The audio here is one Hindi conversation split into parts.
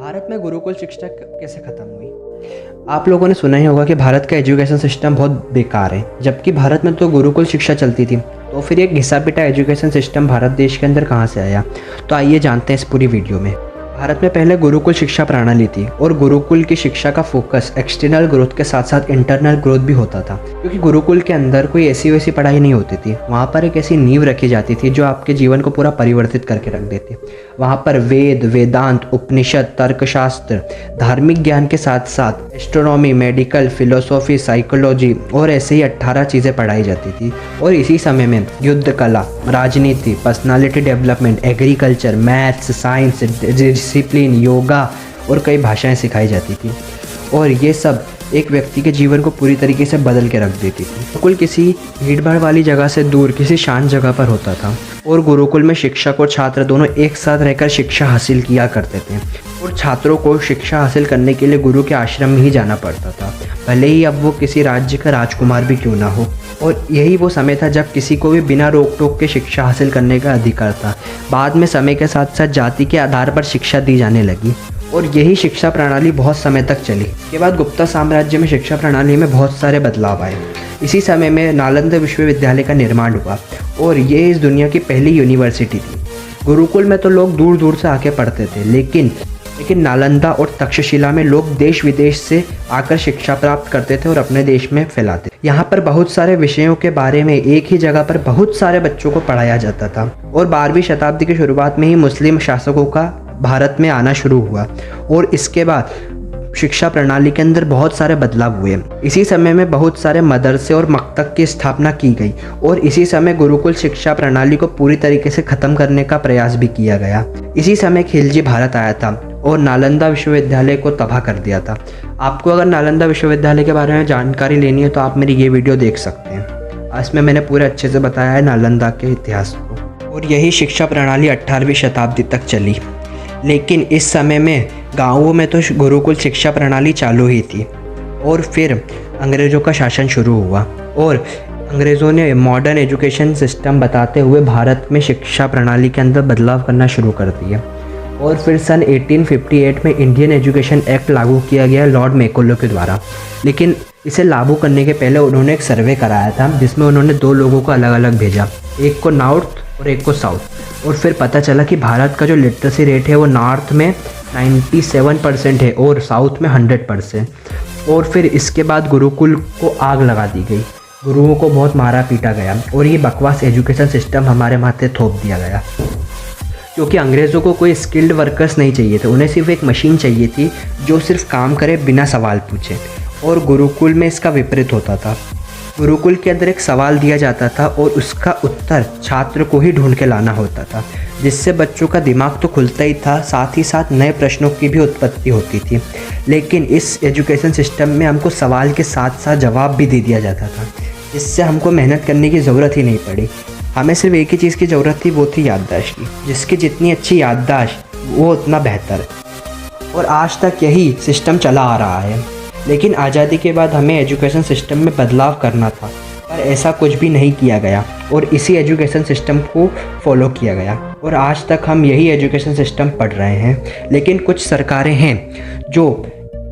भारत में गुरुकुल शिक्षा कैसे ख़त्म हुई। आप लोगों ने सुना ही होगा कि भारत का एजुकेशन सिस्टम बहुत बेकार है। जबकि भारत में तो गुरुकुल शिक्षा चलती थी, तो फिर एक घिसा पिटा एजुकेशन सिस्टम भारत देश के अंदर कहाँ से आया। तो आइए जानते हैं इस पूरी वीडियो में। भारत में पहले गुरुकुल शिक्षा प्रणाली थी और गुरुकुल की शिक्षा का फोकस एक्सटर्नल ग्रोथ के साथ साथ इंटरनल ग्रोथ भी होता था, क्योंकि गुरुकुल के अंदर कोई ऐसी वैसी पढ़ाई नहीं होती थी। वहाँ पर एक ऐसी नींव रखी जाती थी जो आपके जीवन को पूरा परिवर्तित करके रख देती। वहाँ पर वेद, वेदांत, उपनिषद, तर्कशास्त्र, धार्मिक ज्ञान के साथ साथ एस्ट्रोनॉमी, मेडिकल, फिलोसॉफी, साइकोलॉजी और ऐसे ही 18 चीज़ें पढ़ाई जाती थी। और इसी समय में युद्ध कला, राजनीति, personality development, agriculture, maths, science, discipline, yoga और कई भाषाएं सिखाई जाती थी। और ये सब एक व्यक्ति के जीवन को पूरी तरीके से बदल के रख देती थी। गुरुकुल किसी भीड़भाड़ वाली जगह से दूर किसी शांत जगह पर होता था और गुरुकुल में शिक्षक और छात्र दोनों एक साथ रहकर शिक्षा हासिल किया करते थे। और छात्रों को शिक्षा हासिल करने के लिए गुरु के आश्रम में ही जाना पड़ता था, भले ही अब वो किसी राज्य का राजकुमार भी क्यों ना हो। और यही वो समय था जब किसी को भी बिना रोक टोक के शिक्षा हासिल करने का अधिकार था। बाद में समय के साथ साथ जाति के आधार पर शिक्षा दी जाने लगी और यही शिक्षा प्रणाली बहुत समय तक चली। इसके बाद गुप्ता साम्राज्य में शिक्षा प्रणाली में बहुत सारे बदलाव आए। इसी समय में नालंदा विश्वविद्यालय का निर्माण हुआ और ये इस दुनिया की पहली यूनिवर्सिटी थी। गुरुकुल में तो लोग दूर दूर से आके पढ़ते थे, लेकिन नालंदा और तक्षशिला में लोग देश विदेश से आकर शिक्षा प्राप्त करते थे और अपने देश में फैलाते। यहाँ पर बहुत सारे विषयों के बारे में एक ही जगह पर बहुत सारे बच्चों को पढ़ाया जाता था। और 12वीं शताब्दी की शुरुआत में ही मुस्लिम शासकों का भारत में आना शुरू हुआ और इसके बाद शिक्षा प्रणाली के अंदर बहुत सारे बदलाव हुए। इसी समय में बहुत सारे मदरसे और मकतब की स्थापना की गई और इसी समय गुरुकुल शिक्षा प्रणाली को पूरी तरीके से ख़त्म करने का प्रयास भी किया गया। इसी समय खिलजी भारत आया था और नालंदा विश्वविद्यालय को तबाह कर दिया था। आपको अगर नालंदा विश्वविद्यालय के बारे में जानकारी लेनी है तो आप मेरी ये वीडियो देख सकते हैं। इसमें मैंने पूरे अच्छे से बताया है नालंदा के इतिहास को। और यही शिक्षा प्रणाली 18वीं शताब्दी तक चली। लेकिन इस समय में गाँवों में तो गुरुकुल शिक्षा प्रणाली चालू ही थी और फिर अंग्रेज़ों का शासन शुरू हुआ और अंग्रेज़ों ने मॉडर्न एजुकेशन सिस्टम बताते हुए भारत में शिक्षा प्रणाली के अंदर बदलाव करना शुरू कर दिया। और फिर सन 1858 में इंडियन एजुकेशन एक्ट लागू किया गया लॉर्ड मैकॉले के द्वारा। लेकिन इसे लागू करने के पहले उन्होंने एक सर्वे कराया था जिसमें उन्होंने 2 लोगों को अलग अलग भेजा, एक को नॉर्थ और एक को साउथ। और फिर पता चला कि भारत का जो लिटरेसी रेट है वो नॉर्थ में 97% है और साउथ में 100%। और फिर इसके बाद गुरुकुल को आग लगा दी गई, गुरुओं को बहुत मारा पीटा गया और ये बकवास एजुकेशन सिस्टम हमारे माथे थोप दिया गया। क्योंकि अंग्रेज़ों को कोई स्किल्ड वर्कर्स नहीं चाहिए थे, उन्हें सिर्फ एक मशीन चाहिए थी जो सिर्फ काम करे बिना सवाल पूछे। और गुरुकुल में इसका विपरीत होता था। गुरुकुल के अंदर एक सवाल दिया जाता था और उसका उत्तर छात्र को ही ढूंढ के लाना होता था, जिससे बच्चों का दिमाग तो खुलता ही था, साथ ही साथ नए प्रश्नों की भी उत्पत्ति होती थी। लेकिन इस एजुकेशन सिस्टम में हमको सवाल के साथ साथ जवाब भी दे दिया जाता था, जिससे हमको मेहनत करने की ज़रूरत ही नहीं पड़ी। हमें सिर्फ एक ही चीज़ की ज़रूरत थी, वो थी याददाश्त की। जिसकी जितनी अच्छी याददाश्त वो उतना बेहतर। और आज तक यही सिस्टम चला आ रहा है। लेकिन आज़ादी के बाद हमें एजुकेशन सिस्टम में बदलाव करना था, पर ऐसा कुछ भी नहीं किया गया और इसी एजुकेशन सिस्टम को फॉलो किया गया। और आज तक हम यही एजुकेशन सिस्टम पढ़ रहे हैं। लेकिन कुछ सरकारें हैं जो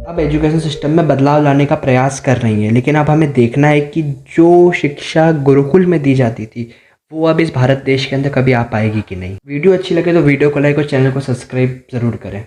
अब एजुकेशन सिस्टम में बदलाव लाने का प्रयास कर रही हैं। लेकिन अब हमें देखना है कि जो शिक्षा गुरुकुल में दी जाती थी वो अब इस भारत देश के अंदर कभी आ पाएगी कि नहीं। वीडियो अच्छी लगे तो वीडियो को लाइक और चैनल को सब्सक्राइब ज़रूर करें।